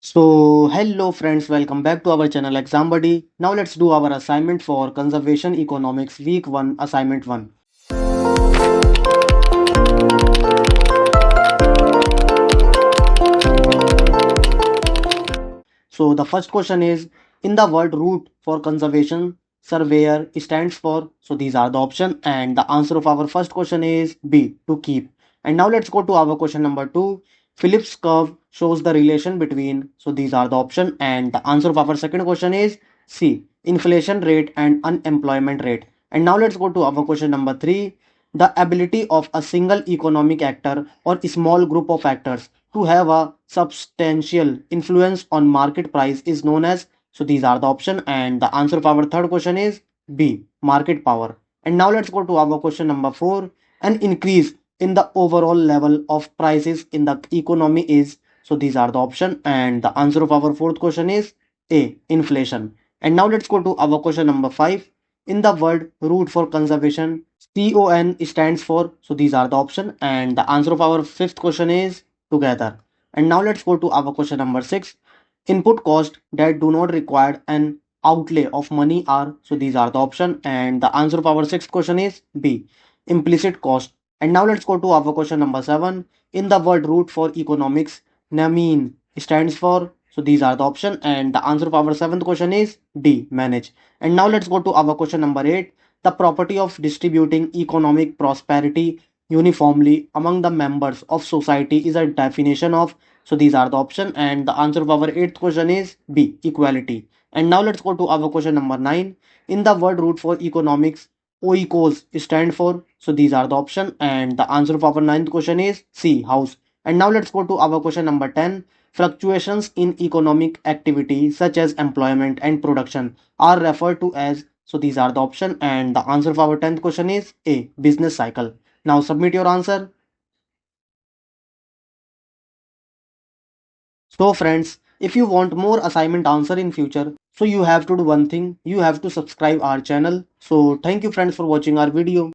Hello friends, welcome back to our channel Exam Buddy. Now let's do our assignment for Conservation Economics Week 1 Assignment 1. So the first question is, in the word root for conservation, surveyor stands for, so these are the option, and the answer of our first question is B, to keep. And now let's go to our question number 2. Phillips curve shows the relation between, so these are the option, and the answer of our second question is C, inflation rate and unemployment rate. And now let's go to our question number 3. The ability of a single economic actor or small group of actors to have a substantial influence on market price is known as, so these are the option, and the answer of our third question is B, market power. And now let's go to our question number 4. An increase in the overall level of prices in the economy is, so these are the option, and the answer of our fourth question is A, inflation. And now let's go to our question number 5. In the word root for conservation, CON stands for, so these are the option, and the answer of our fifth question is together. And now let's go to our question number 6. Input cost that do not require an outlay of money are, so these are the option, and the answer of our sixth question is B, implicit cost. And now let's go to our question number 7. In the word root for economics, NAMEN stands for, so these are the option, and the answer of our seventh question is D, manage. And now let's go to our question number 8. The property of distributing economic prosperity uniformly among the members of society is a definition of, so these are the option, and the answer of our eighth question is B, equality. And now let's go to our question number 9. In the word root for economics, oikos stand for, so these are the option, and the answer of our ninth question is C, house. And now let's go to our question number 10. Fluctuations in economic activity such as employment and production are referred to as, so these are the option, and the answer of our 10th question is A, business cycle. Now submit your answer. So friends, if you want more assignment answer in future, so you have to do one thing, you have to subscribe our channel. So thank you friends for watching our video.